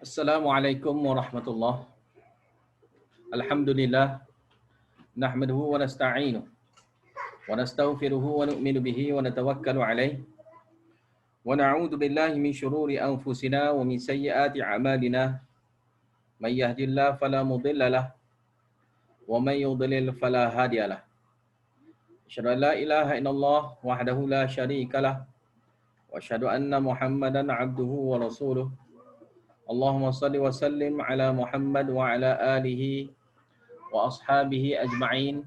Assalamualaikum warahmatullahi. Alhamdulillah nahmaduhu wa nasta'inuhu wa nastaghfiruhu wa nu'minu bihi wa natawakkalu alayhi wa na'udzu billahi min shururi anfusina wa min sayyiati a'malina. May yahdihillahu fala mudilla lahu wa may yudlil fala hadiya lahu. Asyhadu an la ilaha illallah wahdahu la syarika lahu wa asyhadu anna Muhammadan 'abduhu wa rasuluh. Allahumma salli wa sallim ala Muhammad wa ala alihi wa ashabihi ajma'in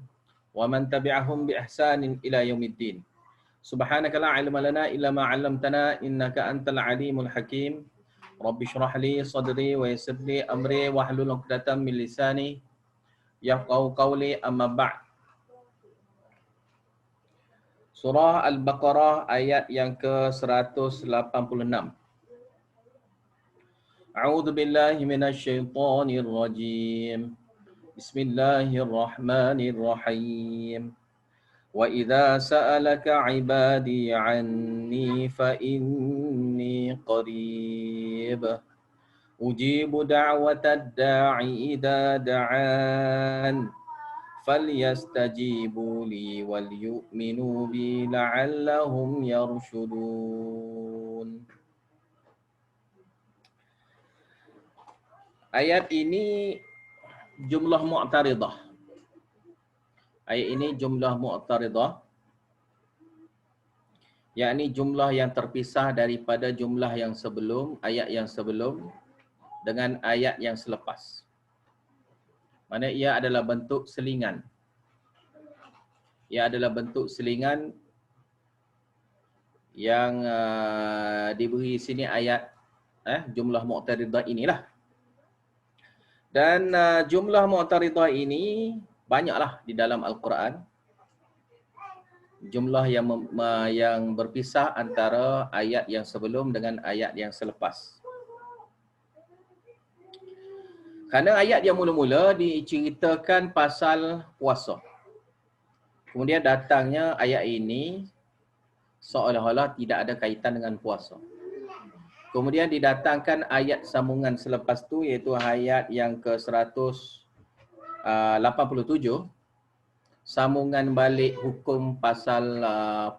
wa man tabi'ahum bi ihsanin ila yaumiddin. Subhanaka la ilma lana illa ma 'allamtana innaka antal alimul hakim. Rabbi shrah li sadri wa yassir li amri wahlul 'uqdatam min lisani yafqahu qawli, amma ba'd. Surah Al-Baqarah ayat yang ke-186. A'udzu billahi minasy syaithanir rajim. Bismillahirrahmanirrahim. Wa idza sa'alaka 'ibadi 'anni fa inni qarib. Ujibu da'watad da'i idza da'an. Falyastajibu li wal yu'minu bi la'allahum yarshudun. Ayat ini jumlah mu'taridah. Ayat ini jumlah mu'taridah, yakni jumlah yang terpisah daripada jumlah yang sebelum, ayat yang sebelum dengan ayat yang selepas. Mana ia adalah bentuk selingan. Ia adalah bentuk selingan yang diberi sini ayat jumlah mu'taridah inilah. Dan jumlah mu'taridah ini banyaklah di dalam Al-Quran. Jumlah yang berpisah antara ayat yang sebelum dengan ayat yang selepas. Kerana ayat yang mula-mula diceritakan pasal puasa. Kemudian datangnya ayat ini seolah-olah tidak ada kaitan dengan puasa. Kemudian didatangkan ayat sambungan selepas tu, iaitu ayat yang ke-187, sambungan balik hukum pasal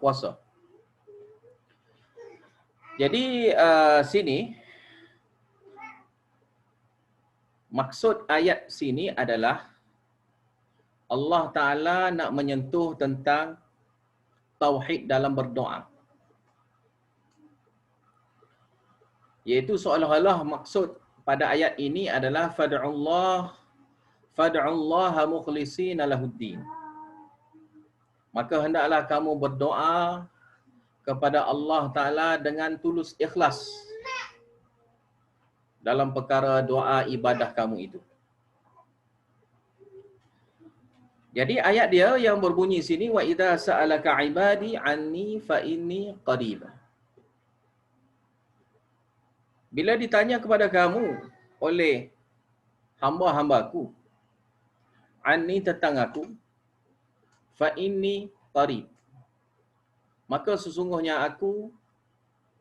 puasa. Jadi sini maksud ayat sini adalah Allah Ta'ala nak menyentuh tentang tauhid dalam berdoa. Iaitu seolah-olah maksud pada ayat ini adalah fad'ullaha mukhlishina lahuddin. Maka hendaklah kamu berdoa kepada Allah Ta'ala dengan tulus ikhlas dalam perkara doa ibadah kamu itu. Jadi ayat dia yang berbunyi sini, wa idza sa'alaka 'ibadi 'anni fa inni qarib. Bila ditanya kepada kamu oleh hamba-hambaku, anni tentang aku, fa inni qarib, maka sesungguhnya aku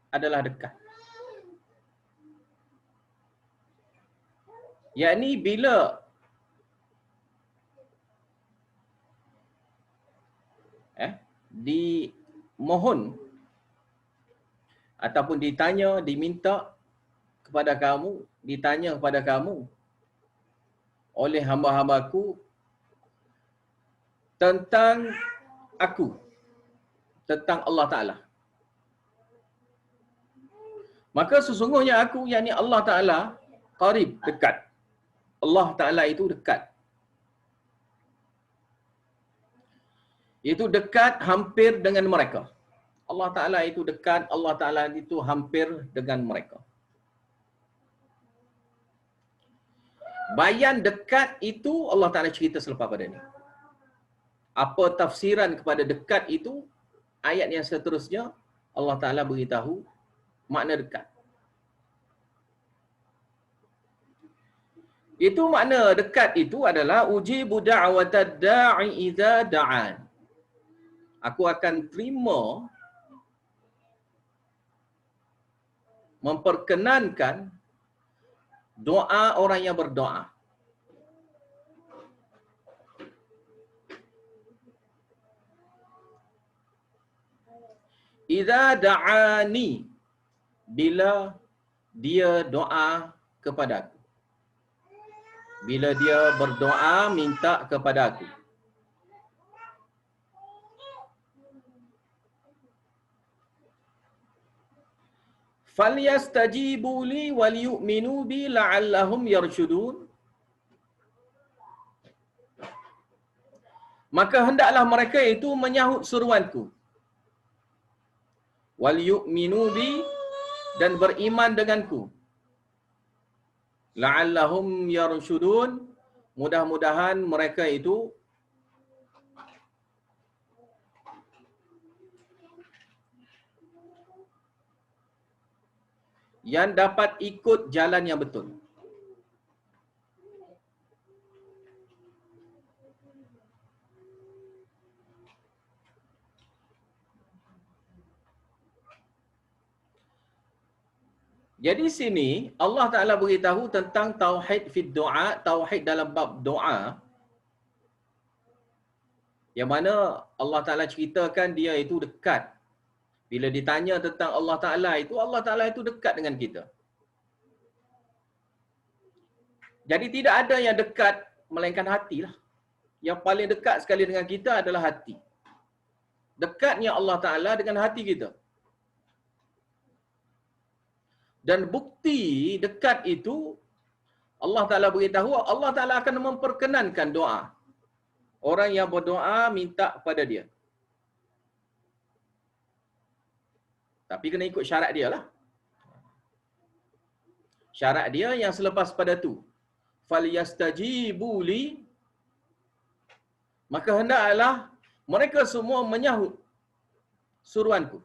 adalah dekat. Yakni bila dimohon ataupun ditanya, diminta kepada kamu, ditanya kepada kamu oleh hamba-hambaku tentang aku, tentang Allah Ta'ala, maka sesungguhnya aku, yakni Allah Ta'ala, qarib, dekat. Allah Ta'ala itu dekat. Itu dekat hampir dengan mereka. Allah Ta'ala itu dekat, Allah Ta'ala itu hampir dengan mereka. Bayan dekat itu Allah Ta'ala cerita selepas pada ini. Apa tafsiran kepada dekat itu, ayat yang seterusnya Allah Ta'ala beritahu makna dekat. Itu makna dekat itu adalah ujibu da'watad da'i idza da'an. Aku akan terima, memperkenankan Doa orang yang berdoa. Idza da'ani, bila dia doa kepadaku. Bila dia berdoa minta kepada aku. Falyastajibu li wal yu'minu bi la'allahum yarshudun. Maka hendaklah mereka itu menyahut seruanku. Wal yu'minu bi, dan beriman denganku. La'allahum yarshudun, mudah-mudahan mereka itu yang dapat ikut jalan yang betul. Jadi sini Allah Ta'ala beritahu tentang tauhid fid doa, tauhid dalam bab doa. Yang mana Allah Ta'ala ceritakan dia itu dekat. Bila ditanya tentang Allah Ta'ala itu dekat dengan kita. Jadi tidak ada yang dekat melainkan hati lah. Yang paling dekat sekali dengan kita adalah hati. Dekatnya Allah Ta'ala dengan hati kita. Dan bukti dekat itu, Allah Ta'ala beritahu, Allah Ta'ala akan memperkenankan doa. Orang yang berdoa minta kepada dia. Tapi kena ikut syarat dia lah. Syarat dia yang selepas pada tu. Falyastajibu li, maka hendaklah mereka semua menyahut suruanku,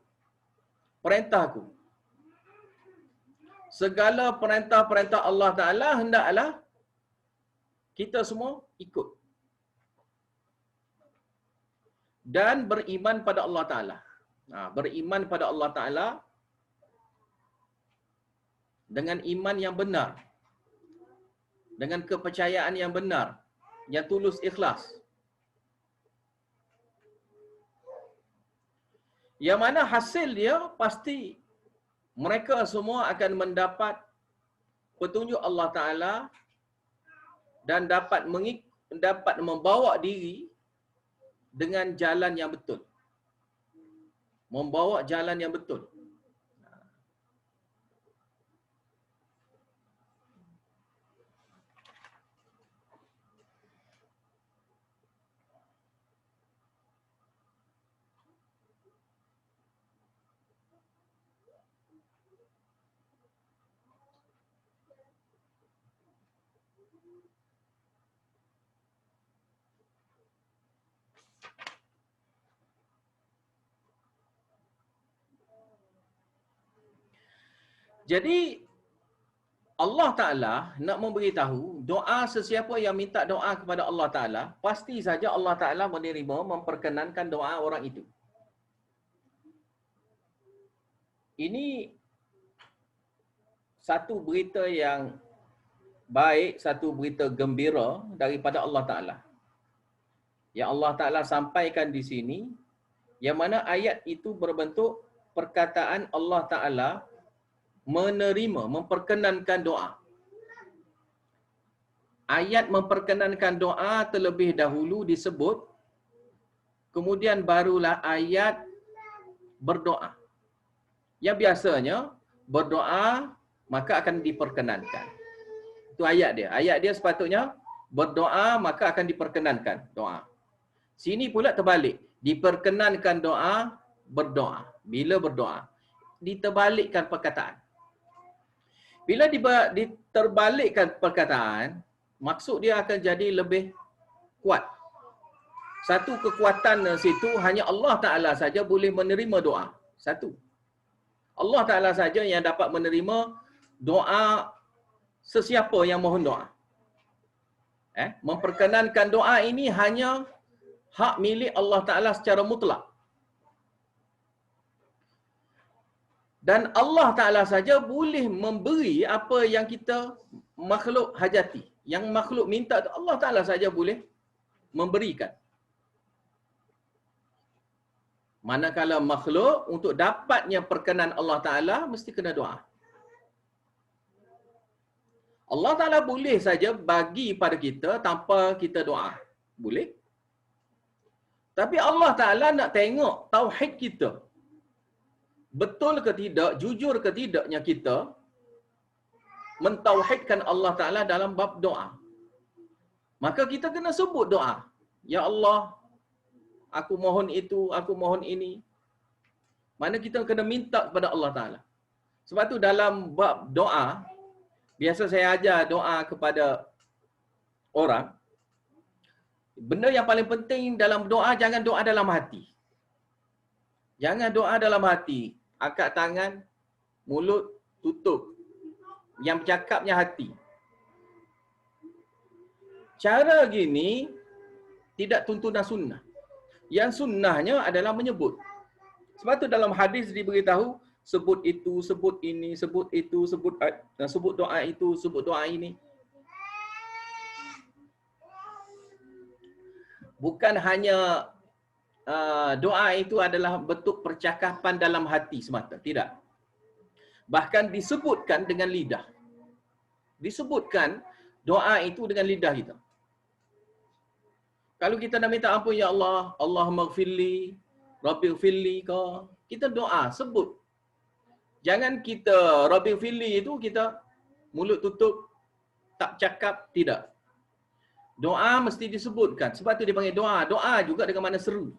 perintahku. Segala perintah-perintah Allah Ta'ala hendaklah kita semua ikut. Dan beriman pada Allah Ta'ala. Beriman pada Allah Ta'ala dengan iman yang benar. Dengan kepercayaan yang benar. Yang tulus ikhlas. Yang mana hasil dia pasti mereka semua akan mendapat petunjuk Allah Ta'ala dan dapat membawa diri dengan jalan yang betul. Membawa jalan yang betul. Jadi Allah Ta'ala nak memberitahu doa sesiapa yang minta doa kepada Allah Ta'ala, pasti saja Allah Ta'ala menerima, memperkenankan doa orang itu. Ini satu berita yang baik, satu berita gembira daripada Allah Ta'ala. Yang Allah Ta'ala sampaikan di sini, yang mana ayat itu berbentuk perkataan Allah Ta'ala menerima, memperkenankan doa. Ayat memperkenankan doa terlebih dahulu disebut, kemudian barulah ayat berdoa. Yang biasanya berdoa maka akan diperkenankan. Itu ayat dia. Ayat dia sepatutnya berdoa maka akan diperkenankan doa. Sini pula terbalik. Diperkenankan doa, berdoa. Bila berdoa, diterbalikkan perkataan. Bila diterbalikkan perkataan, maksud dia akan jadi lebih kuat. Satu kekuatan situ hanya Allah Ta'ala saja boleh menerima doa. Satu. Allah Ta'ala saja yang dapat menerima doa sesiapa yang mohon doa. Memperkenankan doa ini hanya hak milik Allah Ta'ala secara mutlak. Dan Allah Ta'ala saja boleh memberi apa yang kita makhluk hajati. Yang makhluk minta tu Allah Ta'ala saja boleh memberikan. Manakala makhluk untuk dapatnya perkenan Allah Ta'ala mesti kena doa. Allah Ta'ala boleh saja bagi pada kita tanpa kita doa. Boleh. Tapi Allah Ta'ala nak tengok tauhid kita. Betul ke tidak, jujur ke tidaknya kita mentauhidkan Allah Ta'ala dalam bab doa. Maka kita kena sebut doa. Ya Allah, aku mohon itu, aku mohon ini. Mana kita kena minta kepada Allah Ta'ala. Sebab tu dalam bab doa, biasa saya ajar doa kepada orang. Benda yang paling penting dalam doa, jangan doa dalam hati. Jangan doa dalam hati. Angkat tangan, mulut tutup. Yang bercakapnya hati. Cara gini tidak tuntunan sunnah. Yang sunnahnya adalah menyebut. Sebab tu dalam hadis diberitahu, sebut itu, sebut ini, sebut itu, sebut doa itu, sebut doa ini. Bukan hanya doa itu adalah bentuk percakapan dalam hati semata. Tidak. Bahkan disebutkan dengan lidah. Disebutkan doa itu dengan lidah kita. Kalau kita nak minta ampun, ya Allah, Allahumma ghfirli, Rabbi ghfirli ke, kita doa, sebut. Jangan kita Rabbi ghfirli itu kita mulut tutup, tak cakap, tidak. Doa mesti disebutkan. Sebab tu dia panggil doa. Doa juga dengan makna seru.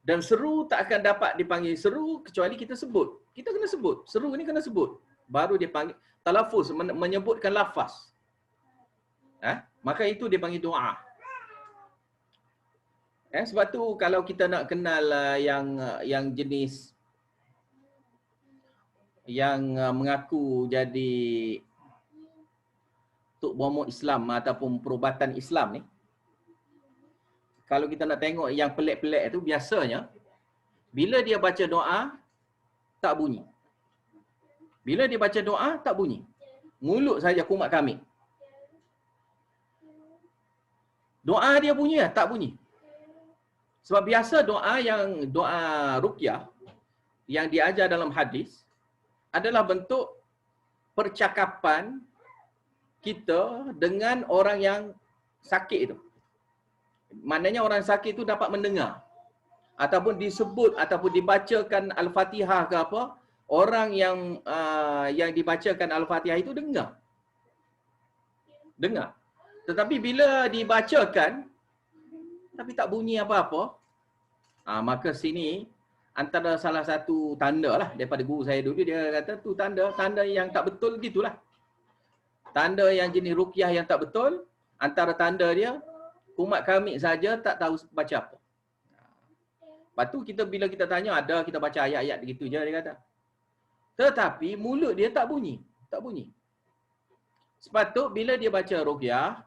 Dan seru tak akan dapat dipanggil seru kecuali kita sebut. Kita kena sebut. Seru ni kena sebut. Baru dia panggil talafuz, menyebutkan lafaz. Maka itu dia panggil doa. Sebab tu kalau kita nak kenal yang jenis yang mengaku jadi tok bomok Islam ataupun perubatan Islam ni, kalau kita nak tengok yang pelik-pelik tu, biasanya bila dia baca doa tak bunyi. Bila dia baca doa tak bunyi. Mulut saja kumat kami. Doa dia bunyi tak bunyi. Sebab biasa doa ruqyah yang diajar dalam hadis adalah bentuk percakapan kita dengan orang yang sakit itu. Maknanya orang sakit itu dapat mendengar. Ataupun disebut, ataupun dibacakan Al-Fatihah ke apa, orang yang dibacakan Al-Fatihah itu dengar. Dengar. Tetapi bila dibacakan, tapi tak bunyi apa-apa, maka sini antara salah satu tanda lah daripada guru saya dulu, dia kata tu tanda yang tak betul gitulah. Tanda yang jenis ruqyah yang tak betul, antara tanda dia, umat kami saja tak tahu baca apa. Lepas tu bila kita tanya, ada kita baca ayat-ayat begitu je, dia kata. Tetapi mulut dia tak bunyi. Tak bunyi. Sepatut bila dia baca ruqyah,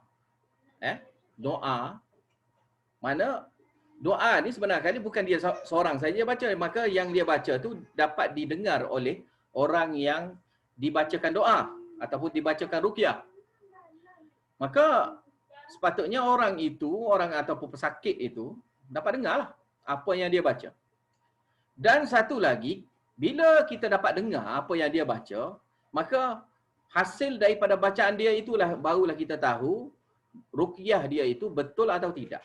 doa, mana doa ni sebenarnya bukan dia seorang saja baca, maka yang dia baca tu dapat didengar oleh orang yang dibacakan doa ataupun dibacakan ruqyah. Maka sepatutnya orang ataupun pesakit itu dapat dengarlah apa yang dia baca. Dan satu lagi, bila kita dapat dengar apa yang dia baca, maka hasil daripada bacaan dia itulah barulah kita tahu ruqyah dia itu betul atau tidak.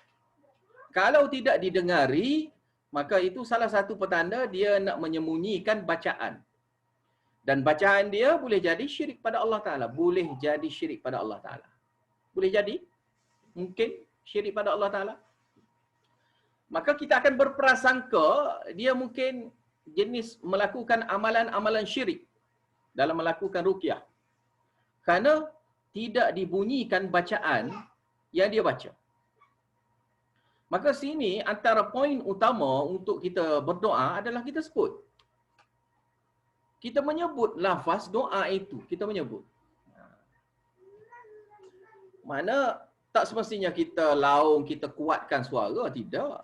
Kalau tidak didengari, maka itu salah satu petanda dia nak menyembunyikan bacaan. Dan bacaan dia boleh jadi syirik pada Allah Ta'ala. Boleh jadi syirik pada Allah Ta'ala. Boleh jadi. Mungkin syirik pada Allah Ta'ala. Maka kita akan berprasangka dia mungkin jenis melakukan amalan-amalan syirik dalam melakukan ruqyah. Kerana tidak dibunyikan bacaan yang dia baca. Maka sini antara poin utama untuk kita berdoa adalah kita sebut. Kita menyebut lafaz doa itu. Kita menyebut. Mana tak semestinya kita laung, kita kuatkan suara. Tidak.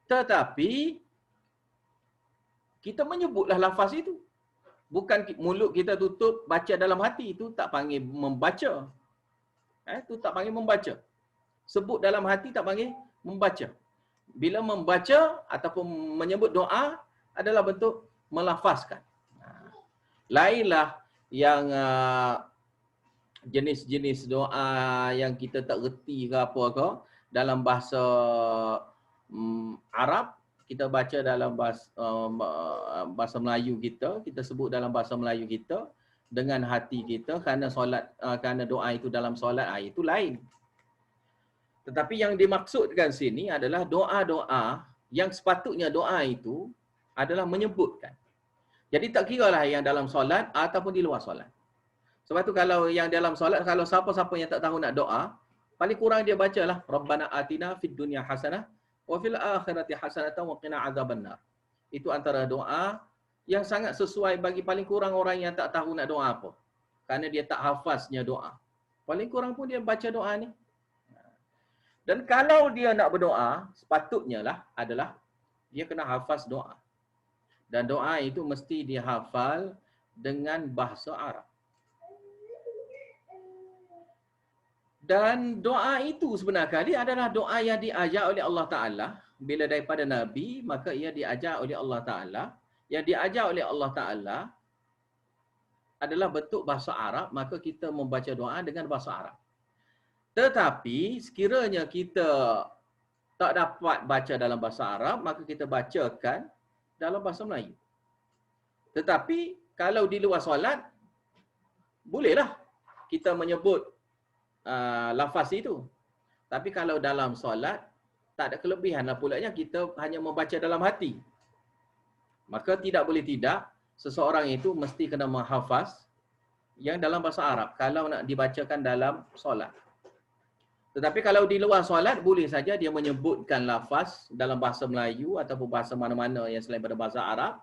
Tetapi kita menyebutlah lafaz itu. Bukan mulut kita tutup, baca dalam hati, itu tak panggil membaca. Itu tak panggil membaca. Sebut dalam hati tak panggil membaca. Bila membaca ataupun menyebut doa adalah bentuk melafazkan. Lainlah yang jenis-jenis doa yang kita tak reti ke apa ke dalam bahasa Arab, kita baca dalam bahasa Melayu kita sebut dalam bahasa Melayu kita dengan hati kita kerana solat, kerana doa itu dalam solat, itu lain. Tetapi yang dimaksudkan sini adalah doa-doa yang sepatutnya doa itu adalah menyebutkan. Jadi tak kiralah yang dalam solat ataupun di luar solat. Sebab tu kalau yang dalam solat, kalau siapa-siapa yang tak tahu nak doa, paling kurang dia bacalah Rabbana atina fid dunya hasanah wa fil akhirati hasanatan wa qina azabannar. Itu antara doa yang sangat sesuai bagi paling kurang orang yang tak tahu nak doa apa. Kerana dia tak hafaznya doa. Paling kurang pun dia baca doa ni. Dan kalau dia nak berdoa, sepatutnya lah adalah dia kena hafaz doa. Dan doa itu mesti dihafal dengan bahasa Arab. Dan doa itu sebenarnya kali adalah doa yang diajar oleh Allah Ta'ala. Bila daripada Nabi, maka ia diajar oleh Allah Ta'ala. Yang diajar oleh Allah Ta'ala adalah bentuk bahasa Arab, maka kita membaca doa dengan bahasa Arab. Tetapi sekiranya kita tak dapat baca dalam bahasa Arab, maka kita bacakan dalam bahasa Melayu. Tetapi kalau di luar solat, bolehlah kita menyebut lafaz itu. Tapi kalau dalam solat, tak ada kelebihan lah pulanya kita hanya membaca dalam hati. Maka tidak boleh tidak, seseorang itu mesti kena menghafaz yang dalam bahasa Arab kalau nak dibacakan dalam solat. Tetapi kalau di luar solat, boleh saja dia menyebutkan lafaz dalam bahasa Melayu ataupun bahasa mana-mana yang selain daripada bahasa Arab,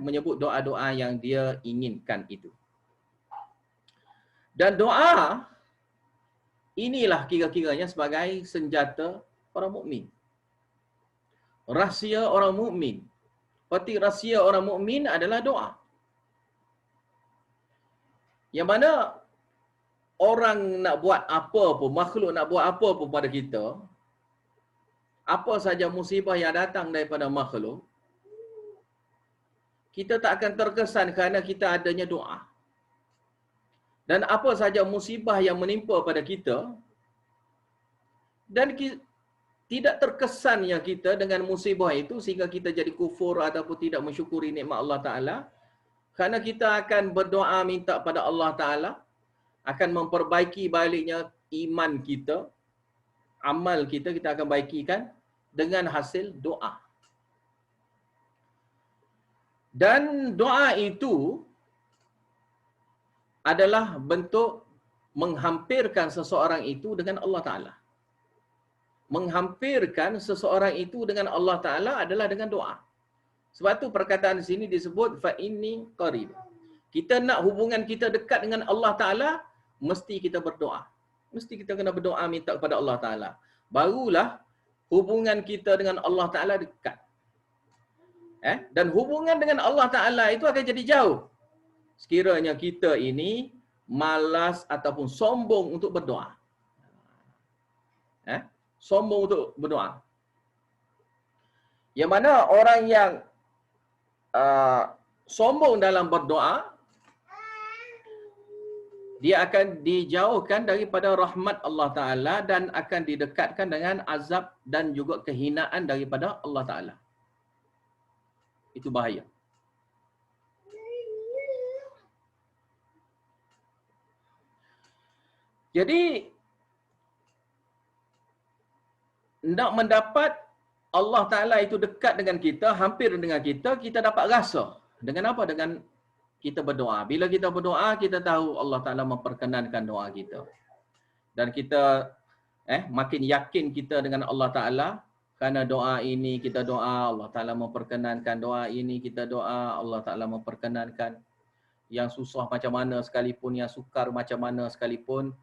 menyebut doa-doa yang dia inginkan itu. Dan doa inilah kira-kiranya sebagai senjata orang mukmin. Rahsia orang mukmin. Peti rahsia orang mukmin adalah doa. Yang mana orang nak buat apa pun, makhluk nak buat apa pun pada kita, apa saja musibah yang datang daripada makhluk, kita tak akan terkesan kerana kita adanya doa. Dan apa saja musibah yang menimpa pada kita, dan tidak terkesannya kita dengan musibah itu sehingga kita jadi kufur ataupun tidak mensyukuri nikmat Allah Ta'ala, kerana kita akan berdoa minta pada Allah Ta'ala, akan memperbaiki baliknya iman kita, amal kita, kita akan baikikan dengan hasil doa. Dan doa itu adalah bentuk menghampirkan seseorang itu dengan Allah Ta'ala. Menghampirkan seseorang itu dengan Allah Ta'ala adalah dengan doa. Sebab tu perkataan di sini disebut fa inni qarib. Kita nak hubungan kita dekat dengan Allah Ta'ala, mesti kita berdoa. Mesti kita kena berdoa minta kepada Allah Ta'ala. Barulah hubungan kita dengan Allah Ta'ala dekat. Dan hubungan dengan Allah Ta'ala itu akan jadi jauh sekiranya kita ini malas ataupun sombong untuk berdoa. Sombong untuk berdoa. Yang mana orang yang sombong dalam berdoa, dia akan dijauhkan daripada rahmat Allah Ta'ala dan akan didekatkan dengan azab dan juga kehinaan daripada Allah Ta'ala. Itu bahaya. Jadi, nak mendapat Allah Ta'ala itu dekat dengan kita, hampir dengan kita, kita dapat rasa. Dengan apa? Dengan kita berdoa. Bila kita berdoa, kita tahu Allah Ta'ala memperkenankan doa kita. Dan kita makin yakin kita dengan Allah Ta'ala, kerana doa ini kita doa, Allah Ta'ala memperkenankan. Doa ini kita doa, Allah Ta'ala memperkenankan. Yang susah macam mana sekalipun, yang sukar macam mana sekalipun,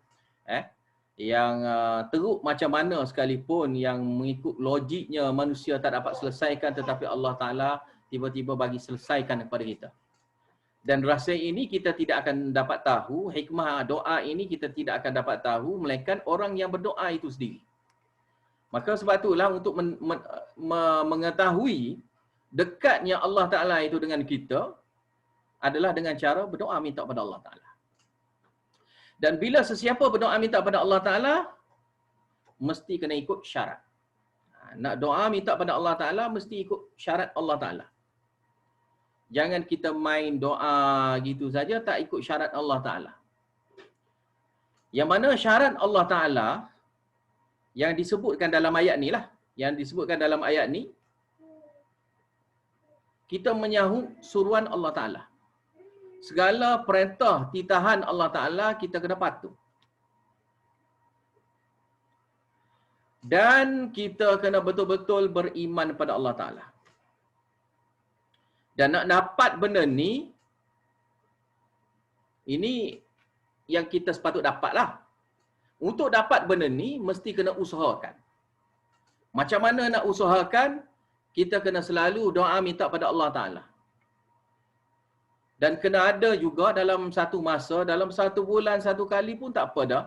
yang teruk macam mana sekalipun, yang mengikut logiknya manusia tak dapat selesaikan, tetapi Allah Ta'ala tiba-tiba bagi selesaikan kepada kita. Dan rasa ini kita tidak akan dapat tahu, hikmah doa ini kita tidak akan dapat tahu melainkan orang yang berdoa itu sendiri. Maka sebab itulah untuk mengetahui dekatnya Allah Ta'ala itu dengan kita adalah dengan cara berdoa minta pada Allah Ta'ala. Dan bila sesiapa berdoa minta pada Allah Ta'ala, mesti kena ikut syarat. Nak doa minta pada Allah Ta'ala, mesti ikut syarat Allah Ta'ala. Jangan kita main doa gitu saja, tak ikut syarat Allah Ta'ala. Yang mana syarat Allah Ta'ala, yang disebutkan dalam ayat ni lah, yang disebutkan dalam ayat ni, kita menyahut suruhan Allah Ta'ala. Segala perintah titahan Allah Ta'ala, kita kena patuh. Dan kita kena betul-betul beriman pada Allah Ta'ala. Dan nak dapat benda ni, ini yang kita sepatut dapat lah. Untuk dapat benda ni, mesti kena usahakan. Macam mana nak usahakan? Kita kena selalu doa minta pada Allah Ta'ala. Dan kena ada juga dalam satu masa, dalam satu bulan, satu kali pun tak apa dah.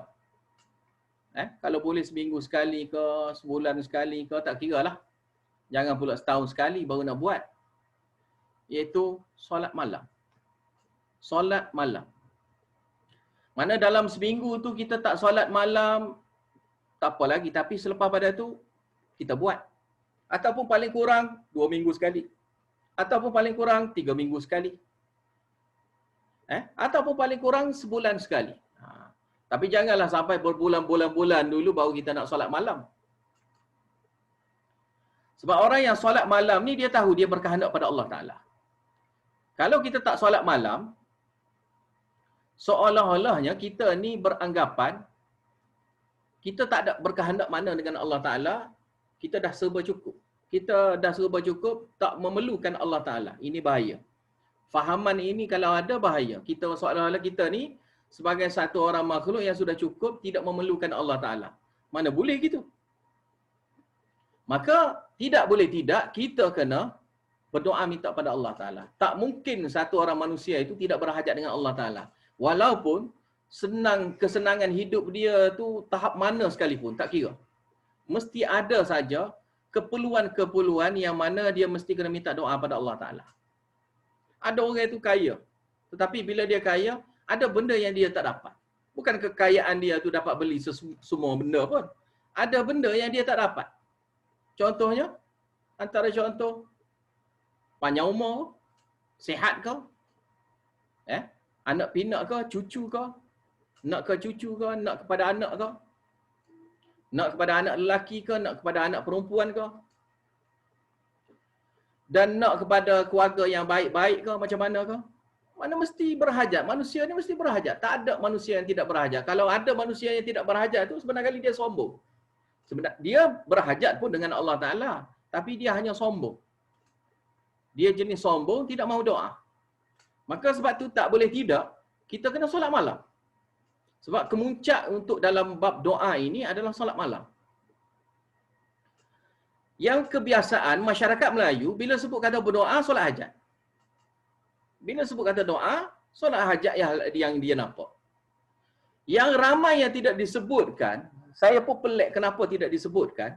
Kalau boleh seminggu sekali ke, sebulan sekali ke, tak kira lah. Jangan pula setahun sekali baru nak buat. Iaitu solat malam. Solat malam. Mana dalam seminggu tu kita tak solat malam, tak apa lagi. Tapi selepas pada tu, kita buat. Ataupun paling kurang 2 minggu sekali. Ataupun paling kurang 3 minggu sekali. Ataupun paling kurang sebulan sekali. Tapi janganlah sampai berbulan-bulan dulu baru kita nak solat malam. Sebab orang yang solat malam ni dia tahu dia berkehendak pada Allah Ta'ala. Kalau kita tak solat malam, seolah-olahnya kita ni beranggapan kita tak ada berkehendak mana dengan Allah Ta'ala, kita dah serba cukup. Kita dah serba cukup, tak memerlukan Allah Ta'ala. Ini bahaya. Fahaman ini kalau ada bahaya. Kita seolah-olah kita ni sebagai satu orang makhluk yang sudah cukup, tidak memerlukan Allah Ta'ala. Mana boleh gitu? Maka tidak boleh tidak, kita kena berdoa minta pada Allah Ta'ala. Tak mungkin satu orang manusia itu tidak berhajat dengan Allah Ta'ala. Walaupun kesenangan hidup dia tu tahap mana sekalipun, tak kira. Mesti ada saja keperluan-keperluan yang mana dia mesti kena minta doa pada Allah Ta'ala. Ada orang itu kaya. Tetapi bila dia kaya, ada benda yang dia tak dapat. Bukan kekayaan dia tu dapat beli semua benda pun. Ada benda yang dia tak dapat. Contohnya, antara contoh, panjang umur, sihat kau, anak pinak kau, cucu kau, nak ke cucu kau, nak kepada anak kau, nak kepada anak lelaki ke, nak kepada anak perempuan ke, dan nak kepada keluarga yang baik-baik ke, macam mana ke? Mana mesti berhajat. Manusia ni mesti berhajat. Tak ada manusia yang tidak berhajat. Kalau ada manusia yang tidak berhajat tu sebenarnya dia sombong. Sebenarnya dia berhajat pun dengan Allah Ta'ala, tapi dia hanya sombong. Dia jenis sombong, tidak mahu doa. Maka sebab tu tak boleh tidak, kita kena solat malam. Sebab kemuncak untuk dalam bab doa ini adalah solat malam. Yang kebiasaan masyarakat Melayu, bila sebut kata berdoa, solat hajat. Bila sebut kata doa, solat hajat yang dia nampak. Yang ramai yang tidak disebutkan, saya pun pelik kenapa tidak disebutkan,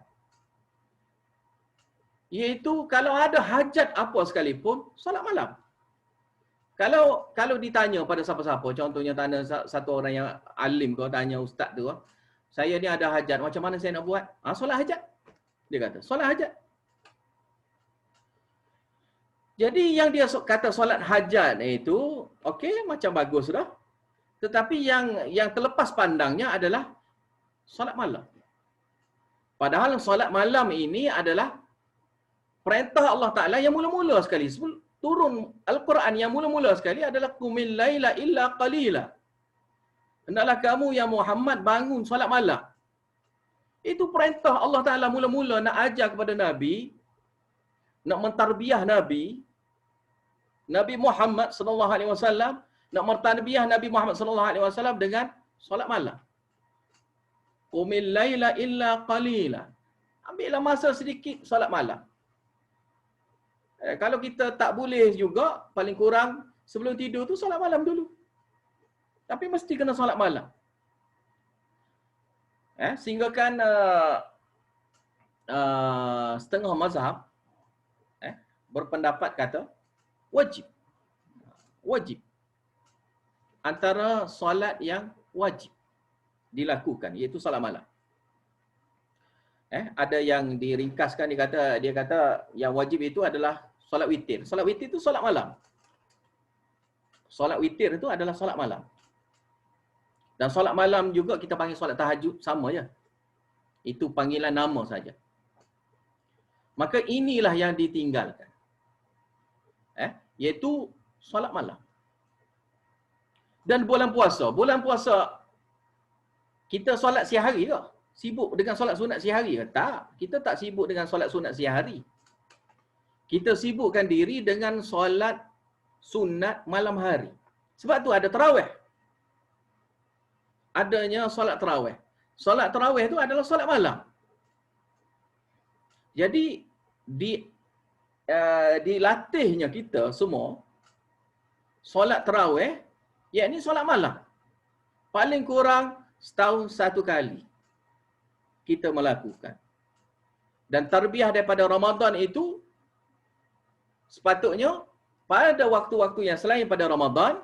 iaitu kalau ada hajat apa sekalipun, solat malam. Kalau ditanya pada siapa-siapa, contohnya tanya satu orang yang alim kau tanya ustaz tu, saya ni ada hajat, macam mana saya nak buat? Solat hajat. Dia kata, solat hajat. Jadi yang dia kata solat hajat itu, okey, macam bagus dah. Tetapi yang terlepas pandangnya adalah solat malam. Padahal solat malam ini adalah perintah Allah Ta'ala yang mula-mula sekali. Turun Al-Quran yang mula-mula sekali adalah qumil laila illa qalila. Hendaklah kamu yang Muhammad bangun solat malam. Itu perintah Allah Ta'ala mula-mula nak ajar kepada Nabi, nak mentarbiah Nabi Muhammad sallallahu alaihi wasallam, nak mentarbiah Nabi Muhammad sallallahu alaihi wasallam dengan solat malam. Qumil laila illa qalila. Ambillah masa sedikit solat malam. Kalau kita tak boleh juga, paling kurang sebelum tidur tu solat malam dulu. Tapi mesti kena solat malam. Sehingga kan setengah mazhab berpendapat kata wajib. Wajib. Antara solat yang wajib dilakukan, iaitu solat malam. Ada yang diringkaskan, dia kata yang wajib itu adalah solat witir. Solat witir itu solat malam. Solat witir itu adalah solat malam. Dan solat malam juga kita panggil solat tahajud, sama je. Itu panggilan nama saja. Maka inilah yang ditinggalkan. Iaitu solat malam. Dan bulan puasa kita solat siang hari ke? Sibuk dengan solat sunat siang hari ke? Tak. Kita tak sibuk dengan solat sunat siang hari. Kita sibukkan diri dengan solat sunat malam hari. Sebab tu ada tarawih. Adanya solat tarawih. Solat tarawih itu adalah solat malam. Jadi dilatihnya kita semua solat tarawih, yakni solat malam. Paling kurang setahun satu kali kita melakukan. Dan tarbiyah daripada Ramadan itu sepatutnya pada waktu-waktu yang selain pada Ramadan,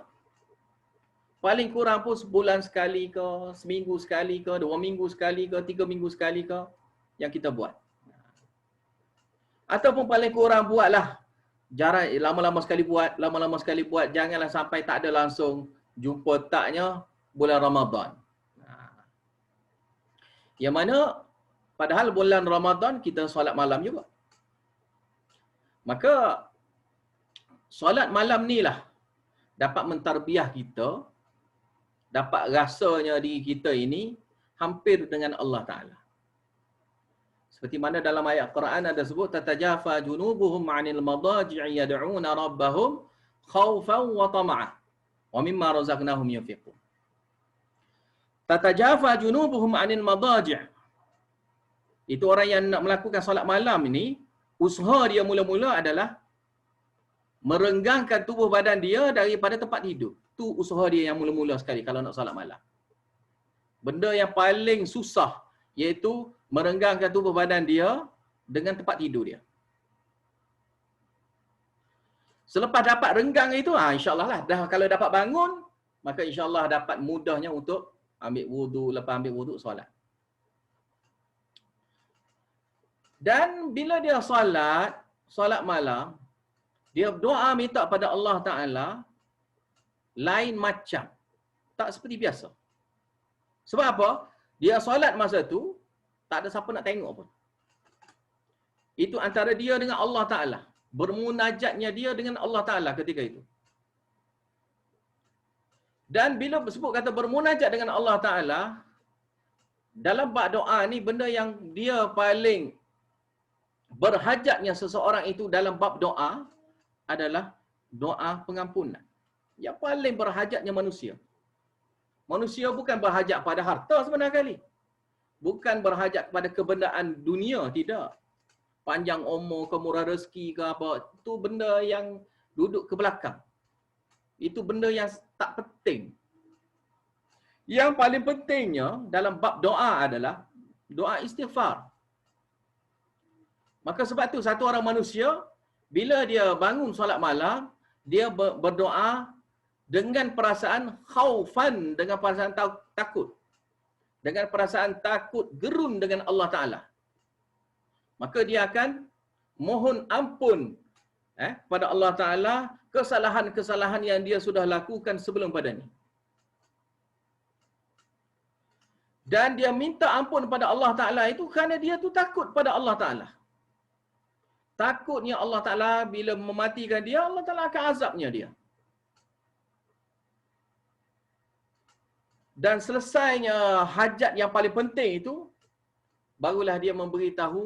paling kurang pun sebulan sekali ke, seminggu sekali ke, 2 minggu sekali ke, 3 minggu sekali ke, yang kita buat. Ataupun paling kurang buatlah, jarang, lama-lama sekali buat, janganlah sampai tak ada langsung jumpa taknya bulan Ramadan. Yang mana padahal bulan Ramadan kita solat malam juga. Maka solat malam ni lah dapat mentarbiah kita, dapat rasanya diri kita ini hampir dengan Allah Ta'ala. Seperti mana dalam ayat Quran ada sebut, tatajafa junubuhum 'anil madaji'i yad'una rabbahum khaufan wa tama'an wa mimma razaqnahum yunfiqun. Tatajafa junubuhum 'anil madaji'. Itu orang yang nak melakukan solat malam ini, usaha dia mula-mula adalah merenggangkan tubuh badan dia daripada tempat tidur. Tu usaha dia yang mula-mula sekali kalau nak solat malam. Benda yang paling susah iaitu merenggangkan tubuh badan dia dengan tempat tidur dia. Selepas dapat renggang itu, insya-Allah lah, dah kalau dapat bangun, maka insya-Allah dapat mudahnya untuk ambil wudu, lepas ambil wudu solat. Dan bila dia solat malam, dia doa minta pada Allah Ta'ala lain macam. Tak seperti biasa. Sebab apa? Dia solat masa tu, tak ada siapa nak tengok pun. Itu antara dia dengan Allah Ta'ala. Bermunajatnya dia dengan Allah Ta'ala ketika itu. Dan bila sebut kata bermunajat dengan Allah Ta'ala, dalam bab doa ni, benda yang dia paling berhajatnya seseorang itu dalam bab doa adalah doa pengampunan. Yang paling berhajatnya manusia. Manusia bukan berhajat pada harta sebenarnya kali. Bukan berhajat kepada kebendaan dunia, tidak. Panjang umur ke, murah rezeki ke apa, itu benda yang duduk ke belakang. Itu benda yang tak penting. Yang paling pentingnya dalam bab doa adalah doa istighfar. Maka sebab tu satu orang manusia, bila dia bangun solat malam, dia berdoa dengan perasaan khaufan, dengan perasaan takut. Dengan perasaan takut gerun dengan Allah Ta'ala. Maka dia akan mohon ampun pada Allah Ta'ala kesalahan-kesalahan yang dia sudah lakukan sebelum pada ni. Dan dia minta ampun pada Allah Ta'ala itu kerana dia tu takut pada Allah Ta'ala. Takutnya Allah Ta'ala bila mematikan dia, Allah Ta'ala akan azabnya dia. Dan selesainya hajat yang paling penting itu, barulah dia memberitahu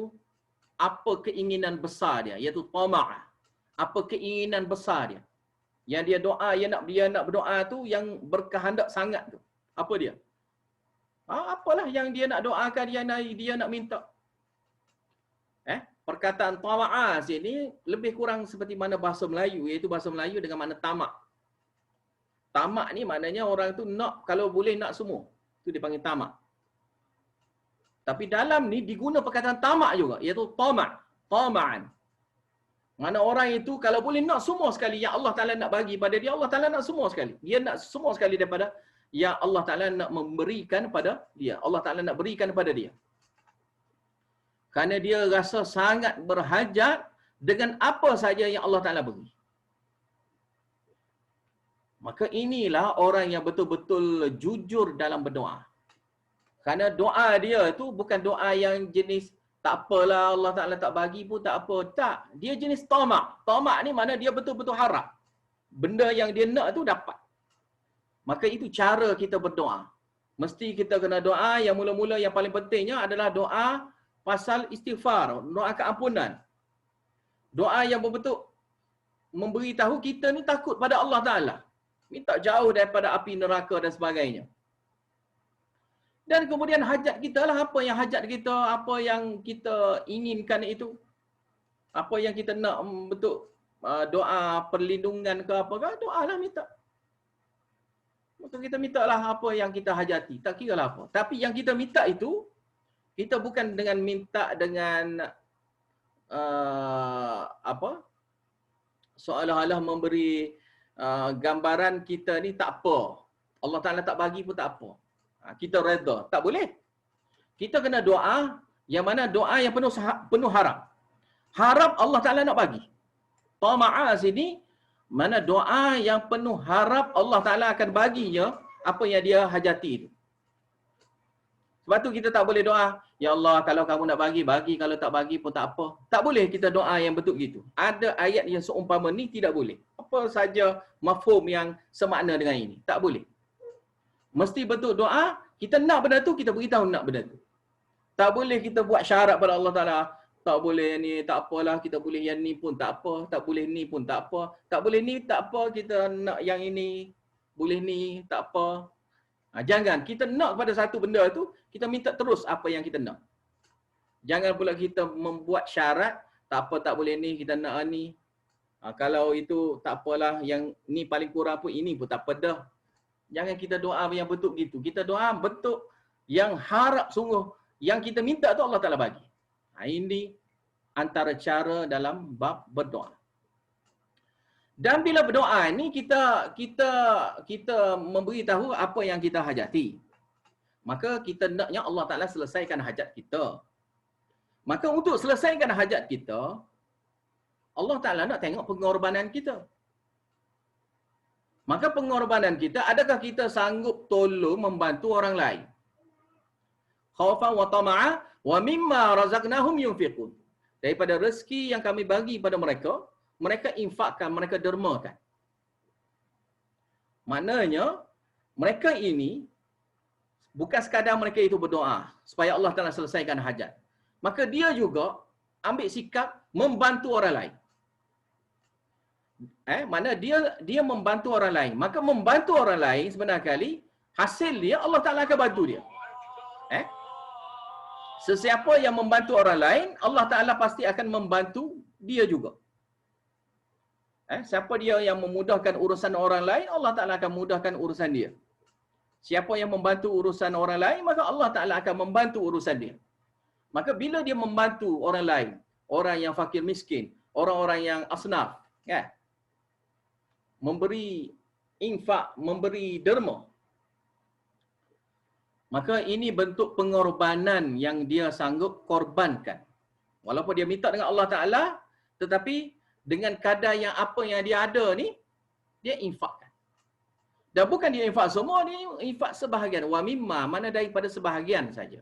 apa keinginan besar dia, iaitu tama'ah. Apa keinginan besar dia. Yang dia doa, dia nak berdoa tu yang berkehendak sangat tu. Apa dia? Apalah yang dia nak doakan, dia nak minta. perkataan tama'a sini lebih kurang seperti mana bahasa Melayu, iaitu bahasa Melayu dengan makna tamak. Tamak ni maknanya orang tu nak, kalau boleh nak semua. Itu dipanggil tamak. Tapi dalam ni diguna perkataan tamak juga, iaitu tamak, tama'an. Mana orang itu kalau boleh nak semua sekali yang Allah Ta'ala nak bagi pada dia, Allah Ta'ala nak semua sekali. Dia nak semua sekali daripada yang Allah Ta'ala nak memberikan pada dia. Allah Ta'ala nak berikan pada dia. Kerana dia rasa sangat berhajat dengan apa saja yang Allah Ta'ala beri. Maka inilah orang yang betul-betul jujur dalam berdoa. Kerana doa dia itu bukan doa yang jenis tak apalah Allah Ta'ala tak bagi pun tak apa. Tak. Dia jenis tamak. Tamak ni mana dia betul-betul harap. Benda yang dia nak tu dapat. Maka itu cara kita berdoa. Mesti kita kena doa yang mula-mula yang paling pentingnya adalah doa pasal istighfar. Doa keampunan. Doa yang betul-betul memberitahu kita ni takut pada Allah Ta'ala. Minta jauh daripada api neraka dan sebagainya. Dan kemudian hajat kita lah, apa yang hajat kita, apa yang kita inginkan itu. Apa yang kita nak betul doa perlindungan ke apa ke, doa lah minta. Maka kita minta lah apa yang kita hajati, tak kira lah apa. Tapi yang kita minta itu, kita bukan dengan minta dengan seolah-olah memberi gambaran kita ni tak apa. Allah Ta'ala tak bagi pun tak apa. Kita redha. Tak boleh. Kita kena doa yang mana doa yang penuh harap. Harap Allah Ta'ala nak bagi. Tama'a sini, mana doa yang penuh harap Allah Ta'ala akan baginya apa yang dia hajati itu. Sebab tu kita tak boleh doa, ya Allah kalau kamu nak bagi, bagi. Kalau tak bagi pun tak apa. Tak boleh kita doa yang betul gitu. Ada ayat yang seumpama ni tidak boleh. Apa saja mafhum yang semakna dengan ini. Tak boleh. Mesti betul doa, kita nak benda tu, kita beritahu nak benda tu. Tak boleh kita buat syarat pada Allah Ta'ala. Tak boleh ni, tak apalah. Kita boleh yang ni pun tak apa. Tak boleh ni pun tak apa. Tak boleh ni, tak apa. Kita nak yang ini. Boleh ni, tak apa. Jangan. Kita nak pada satu benda tu, kita minta terus apa yang kita nak. Jangan pula kita membuat syarat. Tak apa, tak boleh ni, kita nak ni. Kalau itu tak apalah. Yang ni paling kurang pun, ini pun tak apa dah. Jangan kita doa yang betul gitu. Kita doa betul yang harap sungguh. Yang kita minta tu Allah Ta'ala bagi. Ini antara cara dalam bab berdoa. Dan bila berdoa ni kita memberitahu apa yang kita hajati. Maka kita naknya Allah Ta'ala selesaikan hajat kita. Maka untuk selesaikan hajat kita, Allah Ta'ala nak tengok pengorbanan kita. Maka pengorbanan kita, adakah kita sanggup tolong membantu orang lain? Khaufan wa tama'a wa mimma razaqnahum yunfiqun. Daripada rezeki yang kami bagi pada mereka, mereka infakkan, mereka dermakan. Maknanya, mereka ini bukan sekadar mereka itu berdoa supaya Allah Ta'ala selesaikan hajat. Maka dia juga ambil sikap membantu orang lain. Mana dia membantu orang lain. Maka membantu orang lain sebenarnya kali hasil dia Allah Ta'ala akan bantu dia. Sesiapa yang membantu orang lain, Allah Ta'ala pasti akan membantu dia juga. Siapa dia yang memudahkan urusan orang lain, Allah Ta'ala akan mudahkan urusan dia. Siapa yang membantu urusan orang lain, maka Allah Ta'ala akan membantu urusan dia. Maka bila dia membantu orang lain, orang yang fakir miskin, orang-orang yang asnaf, memberi infak, memberi derma, maka ini bentuk pengorbanan yang dia sanggup korbankan. Walaupun dia minta dengan Allah Ta'ala, tetapi dengan kadar yang apa yang dia ada ni, dia infakkan. Dan bukan dia infak semua, dia infak sebahagian. Wa mimma, mana daripada sebahagian saja.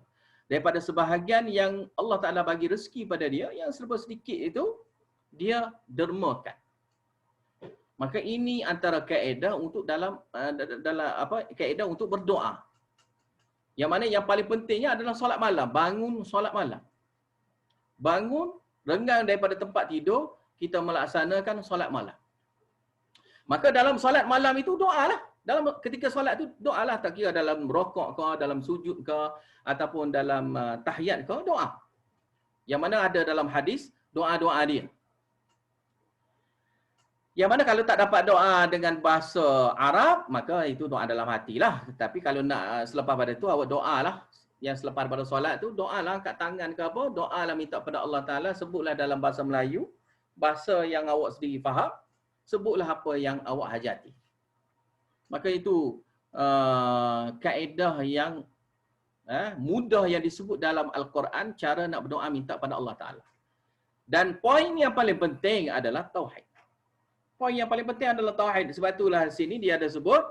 Daripada sebahagian yang Allah Ta'ala bagi rezeki pada dia, yang serba sedikit itu, dia dermakan. Maka ini antara kaedah untuk dalam kaedah untuk berdoa. Yang mana yang paling pentingnya adalah solat malam. Bangun solat malam. Bangun, renggang daripada tempat tidur, kita melaksanakan solat malam. Maka dalam solat malam itu doalah. Dalam ketika solat itu doalah, tak kira dalam rokok ke, dalam sujud ke, ataupun dalam tahiyat ke, doa. Yang mana ada dalam hadis doa-doa dia. Yang mana kalau tak dapat doa dengan bahasa Arab, maka itu doa dalam hati lah. Tapi kalau nak selepas pada tu, awak doa lah. Yang selepas pada solat tu, doa lah angkat tangan ke apa, doa lah minta pada Allah Ta'ala, sebutlah dalam bahasa Melayu, bahasa yang awak sendiri faham, sebutlah apa yang awak hajati. Maka itu kaedah yang mudah yang disebut dalam Al-Quran, cara nak berdoa minta pada Allah Ta'ala. Dan poin yang paling penting adalah tauhid. Poin yang paling penting adalah tauhid. Sebab itulah di sini dia ada sebut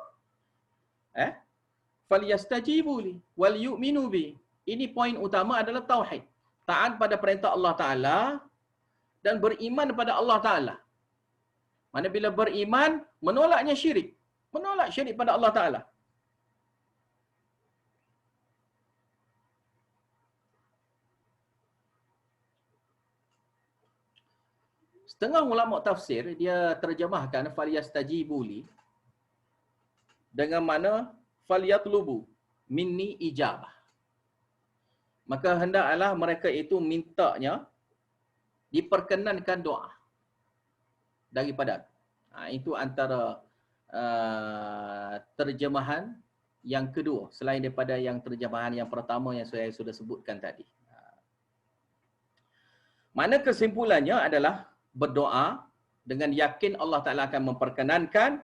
falyastajibu li wal yu'minu bi. Ini poin utama adalah tauhid. Taat pada perintah Allah Taala dan beriman pada Allah Taala. Mana bila beriman menolaknya syirik. Menolak syirik pada Allah Taala. Setengah ulama tafsir dia terjemahkan falyastajibu li dengan mana falyatlubu minni ijabah. Maka hendaklah mereka itu mintanya diperkenankan doa daripada. Itu antara terjemahan yang kedua selain daripada yang terjemahan yang pertama yang saya sudah sebutkan tadi. Mana kesimpulannya adalah berdoa dengan yakin Allah Ta'ala akan memperkenankan